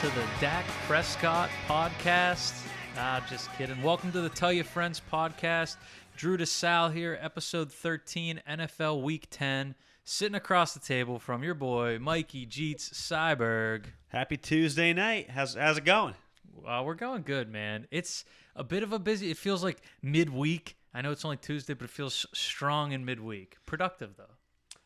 to the Dak Prescott Podcast. Just kidding. Welcome to the Tell Your Friends Podcast. Drew DeSalle here, episode 13, NFL Week 10. Sitting across the table from your boy, Mikey Jeets Cyberg. Happy Tuesday night. How's it going? We're going good, man. It's a bit of a busy, it feels like midweek. I know it's only Tuesday, but it feels strong in midweek. Productive, though.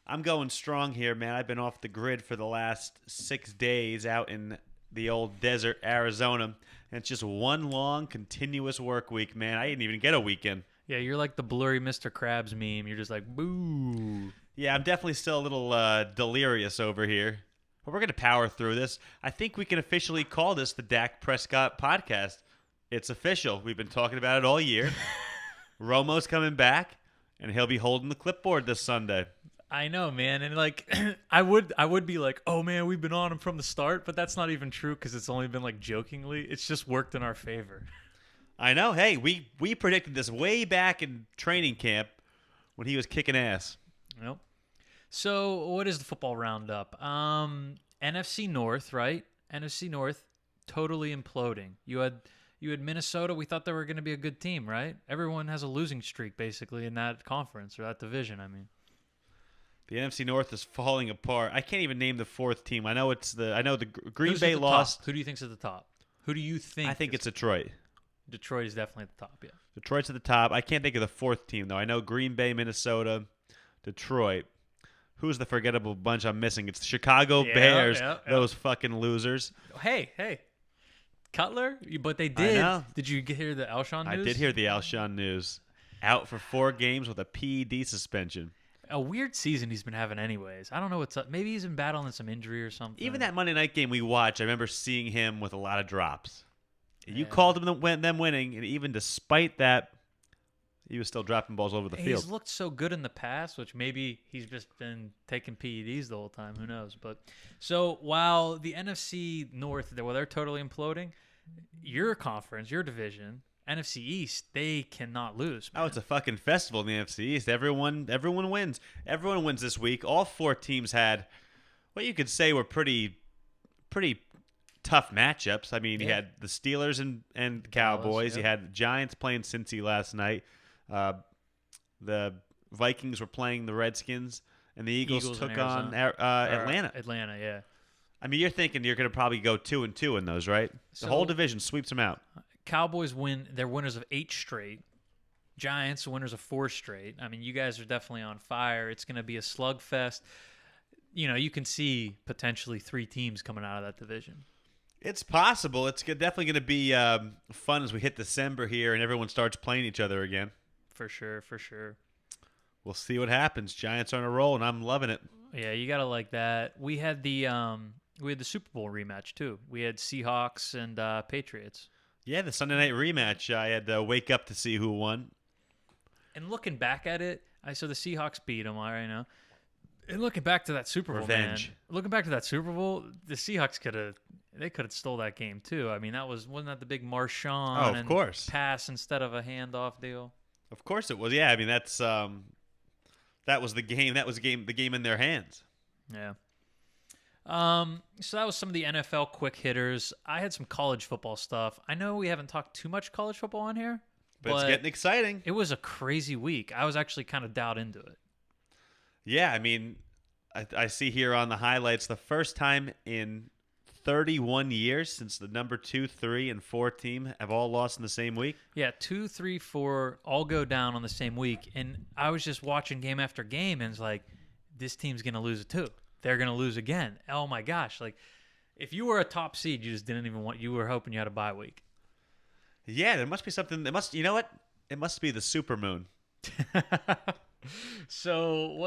I'm going strong here, man. I've been off the grid for the last 6 days out in the old desert, Arizona. And it's just one long, continuous work week, man. I didn't even get a weekend. Yeah, you're like the blurry Mr. Krabs meme. You're just like, boo. Yeah, I'm definitely still a little delirious over here. But we're going to power through this. I think we can officially call this the Dak Prescott Podcast. It's official. We've been talking about it all year. Romo's coming back, and he'll be holding the clipboard this Sunday. I know, man, and like I would be like, oh man, we've been on him from the start, but that's not even true because it's only been like jokingly. It's just worked in our favor. I know. Hey, we predicted this way back in training camp when he was kicking ass. Yep. So what is the football roundup? NFC North, right? NFC North, totally imploding. You had Minnesota. We thought they were going to be a good team, right? Everyone has a losing streak basically in that conference or that division. I mean. The NFC North is falling apart. I can't even name the fourth team. I know the Green Bay lost. Top? Who do you think's at the top? Who do you think? I think it's Detroit. Detroit is definitely at the top, yeah. Detroit's at the top. I can't think of the fourth team, though. I know Green Bay, Minnesota, Detroit. Who's the forgettable bunch I'm missing? It's the Chicago Bears, those fucking losers. Hey. Cutler? But they did. I know. Did you hear the Alshon news? I did hear the Alshon news. Out for 4 games with a PED suspension. A weird season he's been having anyways. I don't know what's up. Maybe he's been battling some injury or something. Even that Monday night game we watched, I remember seeing him with a lot of drops. You called them winning, and even despite that, he was still dropping balls over the field. He's looked so good in the past, which maybe he's just been taking PEDs the whole time. Who knows? But so while the NFC North, they're totally imploding, your conference, your division, NFC East, they cannot lose, man. Oh, it's a fucking festival in the NFC East. Everyone wins. Everyone wins this week. All 4 teams had what you could say were pretty tough matchups. I mean, you had the Steelers and Cowboys. You had the Giants playing Cincy last night. The Vikings were playing the Redskins, and the Eagles took on Atlanta. Atlanta, yeah. I mean, you're thinking you're going to probably go 2-2 in those, right? The whole division sweeps them out. Cowboys win. They're winners of 8 straight. Giants winners of 4 straight. I mean, you guys are definitely on fire. It's going to be a slugfest. You know, you can see potentially 3 teams coming out of that division. It's possible. It's definitely going to be fun as we hit December here and everyone starts playing each other again. For sure. We'll see what happens. Giants are on a roll, and I'm loving it. Yeah, you got to like that. We had the Super Bowl rematch, too. We had Seahawks and Patriots. Yeah, the Sunday night rematch. I had to wake up to see who won. And looking back at it, so the Seahawks beat them, I know. And looking back to that Super Bowl, Revenge. man. Looking back to that Super Bowl, the Seahawks could have stole that game too. I mean, wasn't that the big Marshawn course. pass instead of a handoff deal? Of course it was. Yeah, I mean that was the game. That was the game in their hands. Yeah. So that was some of the NFL quick hitters. I had some college football stuff. I know we haven't talked too much college football on here, but it's getting exciting. It was a crazy week. I was actually kind of dialed into it. Yeah, I mean, I see here on the highlights the first time in 31 years since the number 2, 3, and 4 team have all lost in the same week. Yeah, 2, 3, 4 all go down on the same week, and I was just watching game after game, and it's like, this team's gonna lose it too. They're going to lose again. Oh, my gosh. Like, if you were a top seed, you just didn't even you were hoping you had a bye week. Yeah, there must be something. You know what? It must be the supermoon. So,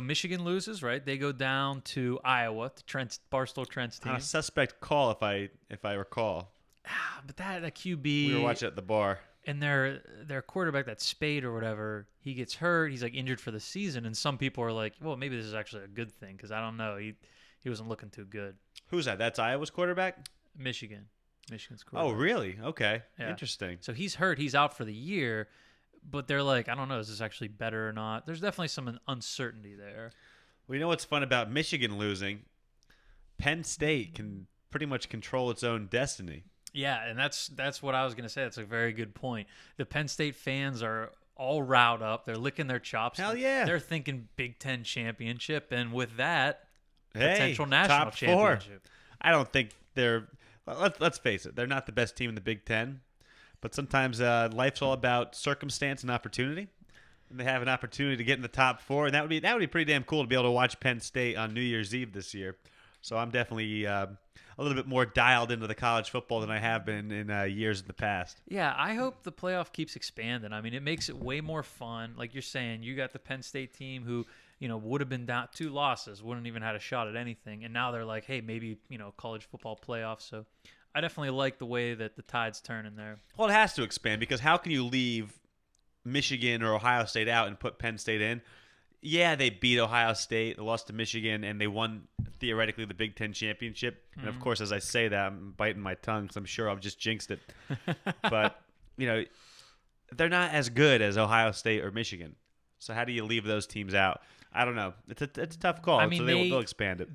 Michigan loses, right? They go down to Iowa, to Barstool Trent's team. A suspect call, if I recall. But that QB. We were watching at the bar. And their quarterback, that Spade or whatever, he gets hurt. He's like injured for the season. And some people are like, well, maybe this is actually a good thing because I don't know. He wasn't looking too good. Who's that? That's Iowa's quarterback? Michigan's quarterback. Oh, really? Okay. Yeah. Interesting. So he's hurt. He's out for the year. But they're like, I don't know, is this actually better or not? There's definitely some uncertainty there. Well, you know what's fun about Michigan losing? Penn State can pretty much control its own destiny. Yeah, and that's what I was going to say. That's a very good point. The Penn State fans are all riled up. They're licking their chops. Hell yeah. They're thinking Big Ten championship, and with that, Hey, potential national top 4. championship. I don't think they're. Let's face it, they're not the best team in the Big Ten. But sometimes life's all about circumstance and opportunity. And they have an opportunity to get in the top 4, and that would be pretty damn cool to be able to watch Penn State on New Year's Eve this year. So I'm definitely a little bit more dialed into the college football than I have been in years in the past. Yeah, I hope the playoff keeps expanding. I mean, it makes it way more fun. Like you're saying, you got the Penn State team who, would have been down 2 losses, wouldn't even had a shot at anything. And now they're like, hey, maybe, college football playoffs. So I definitely like the way that the tide's turning there. Well, it has to expand because how can you leave Michigan or Ohio State out and put Penn State in? Yeah, they beat Ohio State, they lost to Michigan, and they won, theoretically, the Big Ten championship. And, of course, as I say that, I'm biting my tongue because I'm sure I've just jinxed it. But, they're not as good as Ohio State or Michigan. So how do you leave those teams out? I don't know. It's a tough call. I mean, so they'll expand it.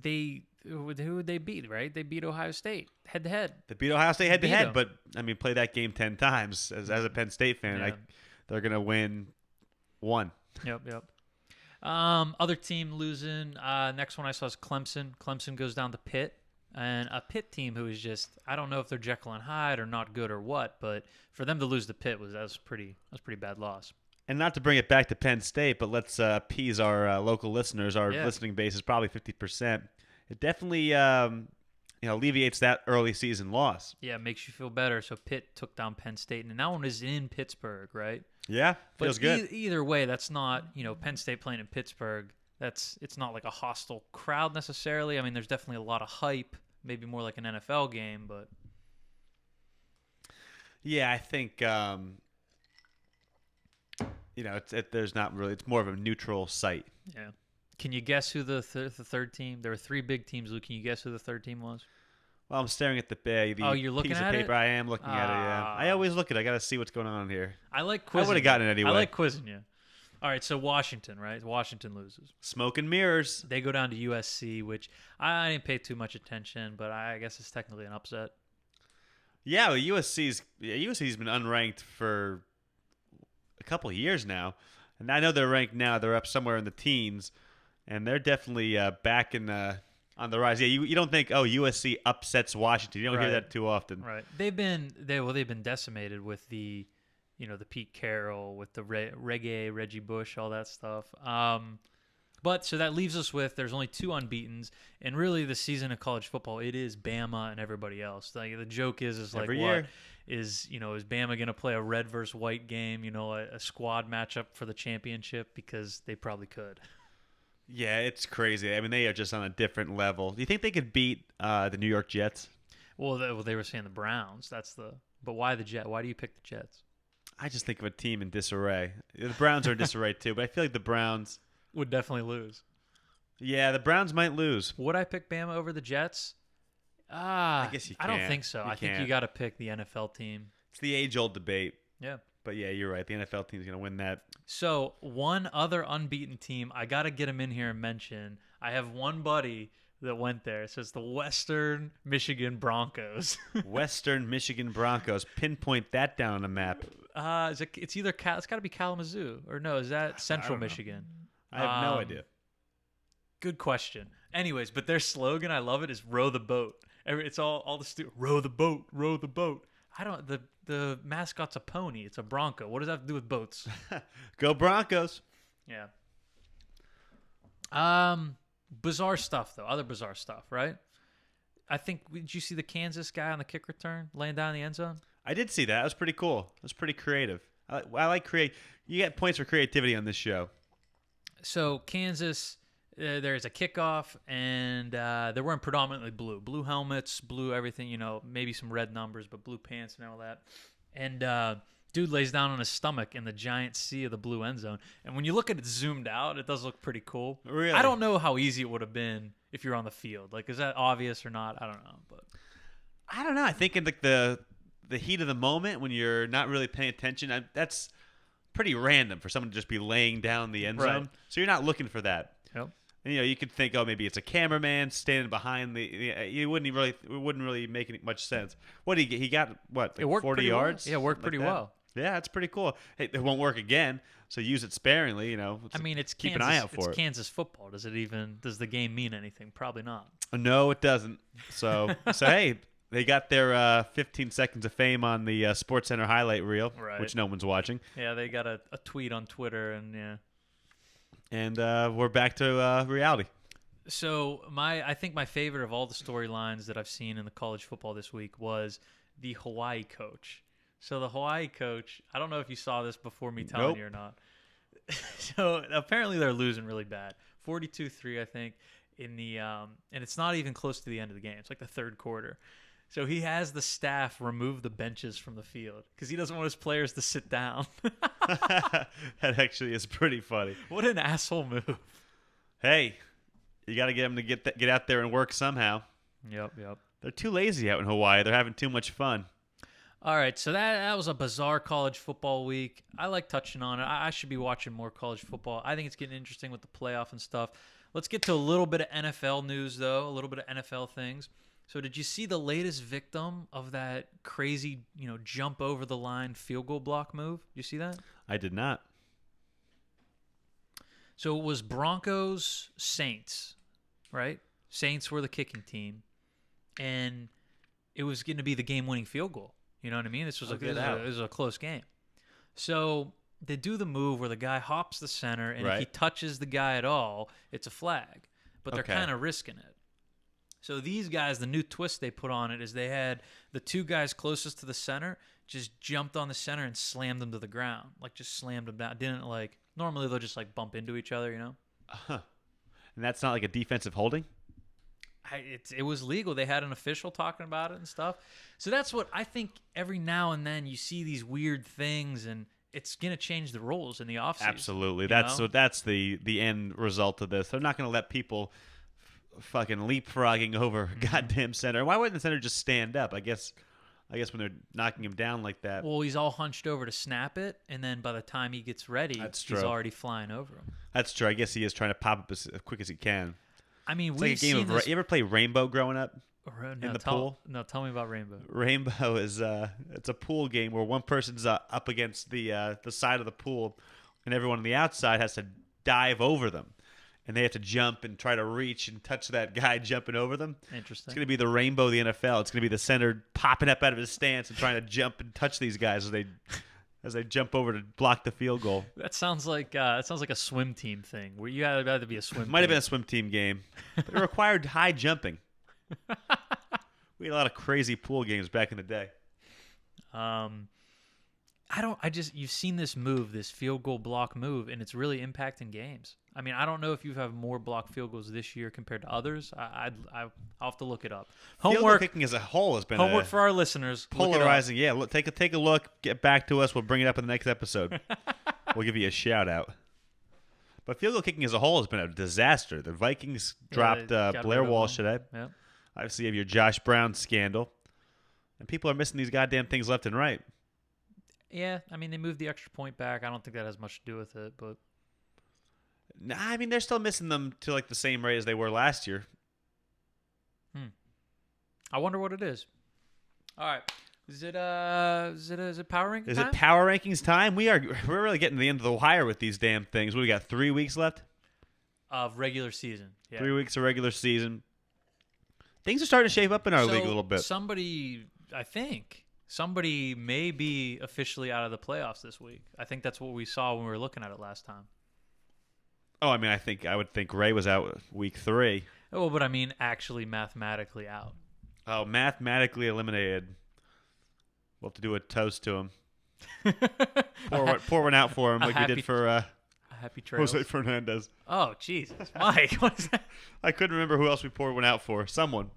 Who would they beat, right? They beat Ohio State head-to-head. They beat Ohio State head-to-head, them. but, play that game 10 times. As a Penn State fan, Yeah. they're going to win 1. Yep. Other team losing. Next one I saw is Clemson. Clemson goes down to Pitt, and a Pitt team who is just, I don't know if they're Jekyll and Hyde or not good or what, but for them to lose to Pitt was a pretty bad loss. And not to bring it back to Penn State, but let's appease our local listeners. Our listening base is probably 50%. It definitely alleviates that early season loss. Yeah, it makes you feel better. So Pitt took down Penn State, and that one is in Pittsburgh, right? Yeah, feels good. Either way, that's not, Penn State playing in Pittsburgh. It's not like a hostile crowd necessarily. I mean, there's definitely a lot of hype, maybe more like an NFL game, but yeah, I think there's not really. It's more of a neutral site. Yeah. Can you guess who the third team? There were 3 big teams. Luke, can you guess who the third team was? Well, I'm staring at the you're looking piece at of paper. it? I am looking at it, yeah. I always look at it. I got to see what's going on here. I like quizzing. I would have gotten it anyway. I like quizzing you. All right, so Washington, right? Washington loses. Smoke and mirrors. They go down to USC, which I didn't pay too much attention, but I guess it's technically an upset. Yeah, well, USC's been unranked for a couple of years now. And I know they're ranked now. They're up somewhere in the teens. And they're definitely back on the rise. Yeah, you don't think, USC upsets Washington. You don't hear that too often. Right. They've been decimated with the Pete Carroll, with the Reggie Bush, all that stuff. But so that leaves us with there's only 2 unbeatens, and really the season of college football, it is Bama and everybody else. Like the joke is like every what year. Is Bama going to play a red versus white game, a squad matchup for the championship, because they probably could. Yeah, it's crazy. I mean, they are just on a different level. Do you think they could beat the New York Jets? Well, they were saying the Browns. But why the Jets? Why do you pick the Jets? I just think of a team in disarray. The Browns are in disarray too, but I feel like the Browns would definitely lose. Yeah, the Browns might lose. Would I pick Bama over the Jets? I guess you can't. I don't think so. I think you got to pick the NFL team. It's the age-old debate. Yeah. But yeah, you're right. The NFL team's going to win that. So one other unbeaten team, I got to get him in here and mention. I have one buddy that went there. It says the Western Michigan Broncos. Western Michigan Broncos. Pinpoint that down on the map. It's either it's got to be Kalamazoo, or no? Is that Central Michigan? I have no idea. Good question. Anyways, but their slogan, I love it, is "Row the boat." It's all the students, row the boat, row the boat. The mascot's a pony. It's a Bronco. What does that have to do with boats? Go Broncos. Yeah. Bizarre stuff, though. Other bizarre stuff, right? I think, did you see the Kansas guy on the kick return laying down in the end zone? I did see that. That was pretty cool. It was pretty creative. I like You get points for creativity on this show. So Kansas, there's a kickoff, and they're wearing predominantly blue helmets, blue everything, maybe some red numbers, but blue pants and all that. And dude lays down on his stomach in the giant sea of the blue end zone. And when you look at it zoomed out, it does look pretty cool. Really? I don't know how easy it would have been if you're on the field. Like, is that obvious or not? I don't know. But I don't know. I think in the heat of the moment when you're not really paying attention, that's pretty random for someone to just be laying down the end zone. So you're not looking for that. Yep. And, you could think, oh, maybe it's a cameraman standing behind it wouldn't really make much sense. What did he get? He got what? Like It worked 40 pretty well. yards? Yeah, it worked Like pretty that? well. Yeah, that's pretty cool. Hey, it won't work again, so use it sparingly. It's keep Kansas, an eye out for it's it. Kansas football. Does the game mean anything? Probably not. No, it doesn't. So hey, they got their 15 seconds of fame on the SportsCenter highlight reel, Right. which no one's watching. Yeah, they got a tweet on Twitter, and yeah. And we're back to reality. So I think my favorite of all the storylines that I've seen in the college football this week was the Hawaii coach. So the Hawaii coach, I don't know if you saw this before me telling you or not. So apparently they're losing really bad, 42-3, I think, in the and it's not even close to the end of the game. It's like the third quarter. So he has the staff remove the benches from the field because he doesn't want his players to sit down. That actually is pretty funny. What an asshole move. Hey, you got to get them to get out there and work somehow. Yep. They're too lazy out in Hawaii. They're having too much fun. All right, so that was a bizarre college football week. I like touching on it. I should be watching more college football. I think it's getting interesting with the playoff and stuff. Let's get to a little bit of NFL news, though, a little bit of NFL things. So did you see the latest victim of that crazy, jump over the line field goal block move? You see that? I did not. So it was Broncos Saints, right? Saints were the kicking team, and it was going to be the game-winning field goal. You know what I mean? This was a close game. So they do the move where the guy hops the center, and if he touches the guy at all, it's a flag. But they're kind of risking it. So these guys, the new twist they put on it is they had the two guys closest to the center just jumped on the center and slammed them to the ground. Like, just slammed them down. Normally they'll just, bump into each other, And that's not like a defensive holding? It was legal. They had an official talking about it and stuff. So that's what I think. Every now and then you see these weird things, and it's going to change the rules in the offseason. Absolutely. That's the end result of this. They're not going to let people fucking leapfrogging over a goddamn center. Why wouldn't the center just stand up? I guess when they're knocking him down like that. Well, he's all hunched over to snap it, and then by the time he gets ready, he's already flying over him. That's true. I guess he is trying to pop up as quick as he can. I mean, it's like a game of. You ever play Rainbow growing up? In the pool? No, tell me about Rainbow. Rainbow is it's a pool game where one person's up against the side of the pool, and everyone on the outside has to dive over them, and they have to jump and try to reach and touch that guy jumping over them. Interesting. It's going to be the Rainbow of the NFL. It's going to be the center popping up out of his stance and trying to jump and touch these guys as they jump over to block the field goal. That sounds like a swim team thing where you had to be a swim. Might have been a swim team game. But it required high jumping. We had a lot of crazy pool games back in the day. You've seen this move, this field goal block move, and it's really impacting games. I mean, I don't know if you have more blocked field goals this year compared to others. I'll have to look it up. Field goal kicking as a whole has been homework for our listeners. Polarizing. Yeah, take a look. Get back to us. We'll bring it up in the next episode. We'll give you a shout out. But field goal kicking as a whole has been a disaster. The Vikings dropped Blair Walsh today. Yep. Obviously, you have your Josh Brown scandal. And people are missing these goddamn things left and right. Yeah, I mean, they moved the extra point back. I don't think that has much to do with it, but... Nah, I mean, they're still missing them to the same rate as they were last year. I wonder what it is. All right. Is it power rankings time? Is it power rankings time? We're really getting to the end of the wire with these damn things. What, we got 3 weeks left? Of regular season. Yeah. 3 weeks of regular season. Things are starting to shape up in our league a little bit. Somebody may be officially out of the playoffs this week. I think that's what we saw when we were looking at it last time. Oh, I mean, I would think Ray was out week 3. Oh, but I mean actually mathematically out. Oh, mathematically eliminated. We'll have to do a toast to him. pour one out for him like we did for happy trails. Jose Fernandez. Oh, Jesus. Mike, what is that? I couldn't remember who else we poured one out for. Someone.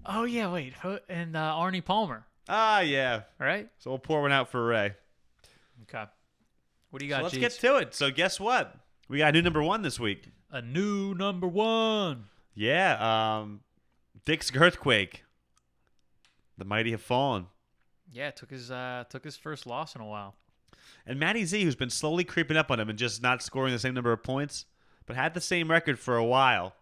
Oh, yeah, wait. And Arnie Palmer. Ah, yeah. Right? So we'll pour one out for Ray. Okay. What do you got, so let's get to it. So guess what? We got a new number 1 this week. A new number 1. Yeah. Dick's Earthquake. The mighty have fallen. Yeah, took his first loss in a while. And Matty Z, who's been slowly creeping up on him and just not scoring the same number of points, but had the same record for a while.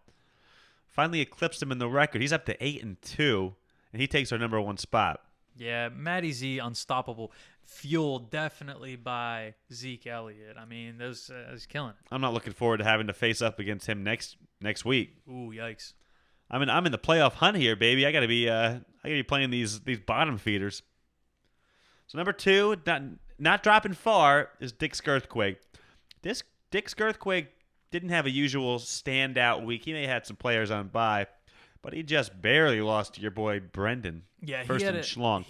Finally eclipsed him in the record. He's up to 8-2, and he takes our number 1 spot. Yeah, Matty Z, unstoppable. Fueled definitely by Zeke Elliott. I mean, he's killing it. I'm not looking forward to having to face up against him next week. Ooh, yikes! I'm in the playoff hunt here, baby. I gotta be playing these bottom feeders. So number 2, not dropping far, is Dick's Girthquake. Dick's Girthquake didn't have a usual standout week. He may have had some players on bye, but he just barely lost to your boy Brendan. Yeah, First and Schlong.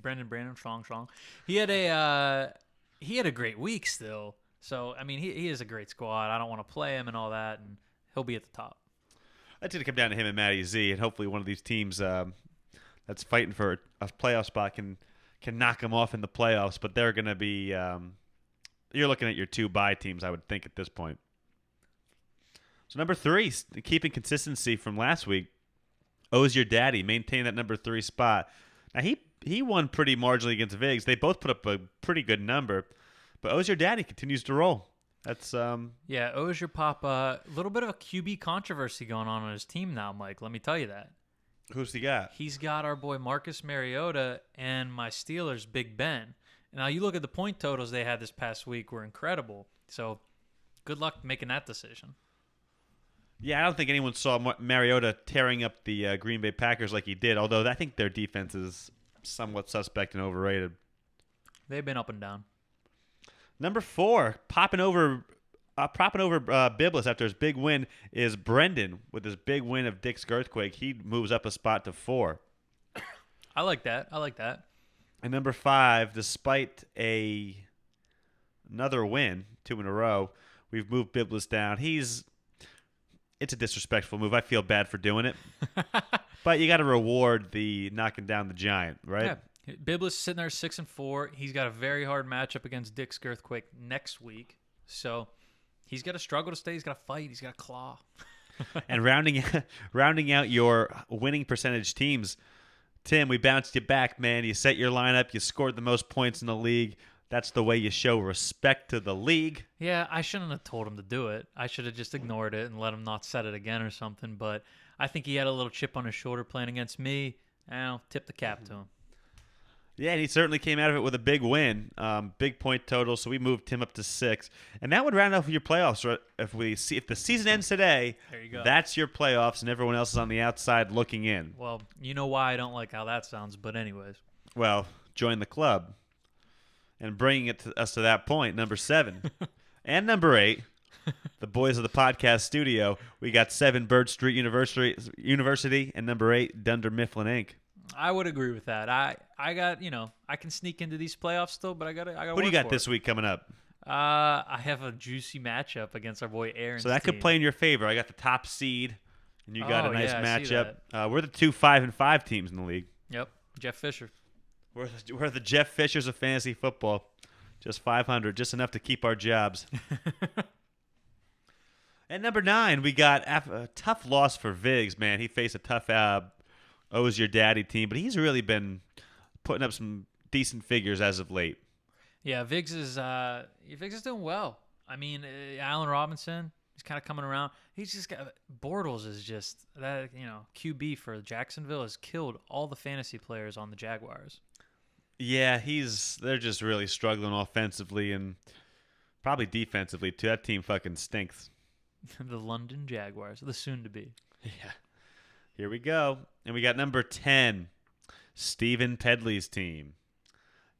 Brandon, Schlong. He had a great week still. So I mean, he is a great squad. I don't want to play him and all that, and he'll be at the top. That's going to come down to him and Matty Z, and hopefully one of these teams that's fighting for a playoff spot can knock him off in the playoffs. But they're going to be you're looking at your 2 bye teams, I would think, at this point. So number 3, keeping consistency from last week, O's Your Daddy, maintain that number 3 spot. Now he won pretty marginally against Viggs. They both put up a pretty good number, but O's Your Daddy continues to roll. That's yeah, O's Your Papa. A little bit of a QB controversy going on his team now, Mike. Let me tell you that. Who's he got? He's got our boy Marcus Mariota and my Steelers, Big Ben. Now you look at the point totals they had this past week were incredible. So good luck making that decision. Yeah, I don't think anyone saw Mariota tearing up the Green Bay Packers like he did, although I think their defense is somewhat suspect and overrated. They've been up and down. Number 4, propping over Biblis after his big win is Brendan with his big win of Dick's Girthquake. He moves up a spot to 4. I like that. And number 5, despite another win, 2 in a row, we've moved Biblis down. It's a disrespectful move. I feel bad for doing it. But you got to reward the knocking down the giant, right? Yeah. Biblis sitting there 6-4. He's got a very hard matchup against Dick's Girthquake next week. So he's got to struggle to stay. He's got to fight. He's got to claw. And rounding out your winning percentage teams, Tim, we bounced you back, man. You set your lineup. You scored the most points in the league. That's the way you show respect to the league. Yeah, I shouldn't have told him to do it. I should have just ignored it and let him not set it again or something. But I think he had a little chip on his shoulder playing against me. I'll tip the cap to him. Yeah, and he certainly came out of it with a big win, big point total. So we moved Tim up to 6, and that would round off your playoffs. If the season ends today, there you go. That's your playoffs, and everyone else is on the outside looking in. Well, you know why I don't like how that sounds, but anyways. Well, join the club, and bringing it to us to that point, number 7 and number 8. The boys of the podcast studio. We got 7 Bird Street University, and number 8 Dunder Mifflin Inc. I would agree with that. I got, I can sneak into these playoffs still, but I got to Who do you got this week coming up? I have a juicy matchup against our boy Aaron. So that could play in your favor. I got the top seed, and you got a nice matchup. We're the 2 5-5 teams in the league. Yep, Jeff Fisher. We're the Jeff Fishers of fantasy football. Just 500, just enough to keep our jobs. At number 9, we got a tough loss for Viggs, man. He faced a tough O's Your Daddy team, but he's really been putting up some decent figures as of late. Yeah, Viggs is doing well. I mean, Allen Robinson, he's kind of coming around. He's just got Bortles is just that, QB for Jacksonville has killed all the fantasy players on the Jaguars. Yeah, they're just really struggling offensively and probably defensively too. That team fucking stinks. The London Jaguars, the soon-to-be. Yeah. Here we go. And we got number 10, Stephen Pedley's team.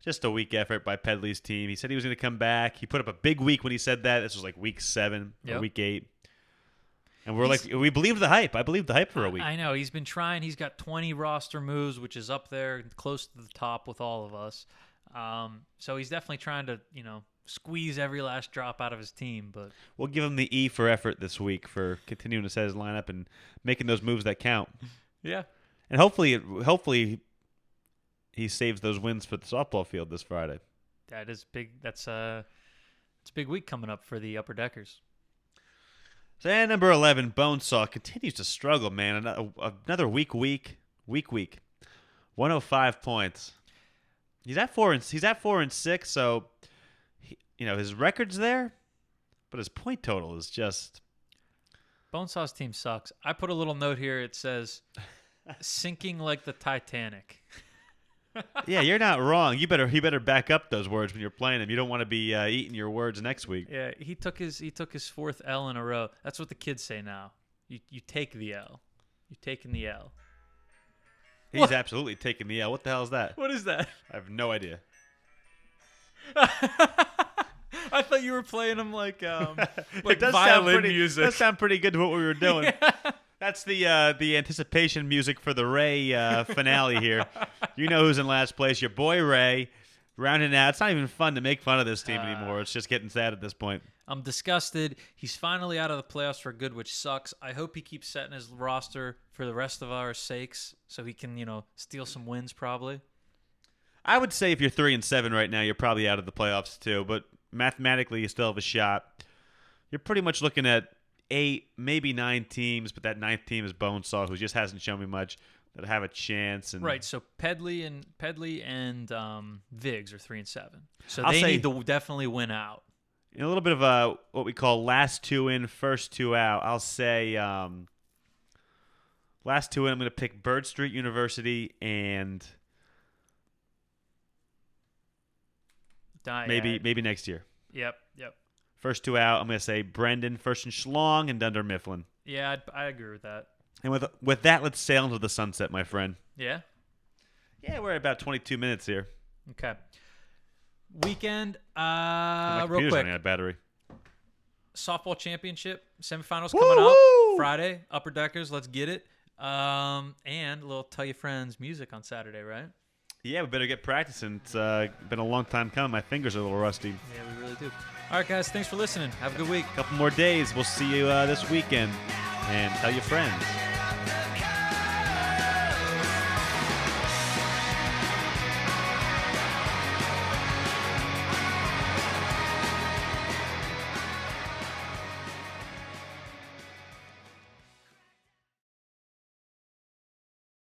Just a weak effort by Pedley's team. He said he was going to come back. He put up a big week when he said that. This was like week 7 or week 8. And we believed the hype. I believed the hype for a week. I know. He's been trying. He's got 20 roster moves, which is up there close to the top with all of us. So he's definitely trying to, squeeze every last drop out of his team. But we'll give him the E for effort this week for continuing to set his lineup and making those moves that count. Yeah. And hopefully he saves those wins for the softball field this Friday. That is big. It's a big week coming up for the Upper Deckers. So at number 11, Bonesaw continues to struggle, man. Another weak. 105 points. He's at 4-6, so his record's there, but his point total is just. Bonesaw's team sucks. I put a little note here. It says, sinking like the Titanic. Yeah, you're not wrong. You better back up those words when you're playing them. You don't want to be eating your words next week. Yeah, he took his fourth L in a row. That's what the kids say now. You take the L. You're taking the L. He's absolutely taking the L. What the hell is that? What is that? I have no idea. I thought you were playing them like it does violin music. That sound pretty good to what we were doing. Yeah. That's the anticipation music for the Ray finale here. You know who's in last place. Your boy Ray. Rounding out. It's not even fun to make fun of this team anymore. It's just getting sad at this point. I'm disgusted. He's finally out of the playoffs for good, which sucks. I hope he keeps setting his roster for the rest of our sakes so he can, steal some wins probably. I would say if you're 3-7 right now, you're probably out of the playoffs too. But mathematically, you still have a shot. You're pretty much looking at 8, maybe 9 teams, but that 9th team is Bonesaw, who just hasn't shown me much, that have a chance. And right, so Pedley and Viggs are 3-7, so I'll they say, need to definitely win out. In a little bit of what we call last 2 in, first 2 out. I'll say last 2 in. I'm going to pick Bird Street University and maybe next year. Yep. First 2 out, I'm going to say Brendan, First and Schlong, and Dunder Mifflin. Yeah, I agree with that. And with that, let's sail into the sunset, my friend. Yeah? Yeah, we're at about 22 minutes here. Okay. Weekend, My real computer's quick. running out of battery. Softball championship semifinals Woo-hoo! coming up Friday. Upper Deckers, let's get it. And a little Tell Your Friends music on Saturday, right? Yeah, we better get practicing. It's been a long time coming. My fingers are a little rusty. Yeah, we really do. All right, guys, thanks for listening. Have a good week. A couple more days. We'll see you this weekend. And tell your friends.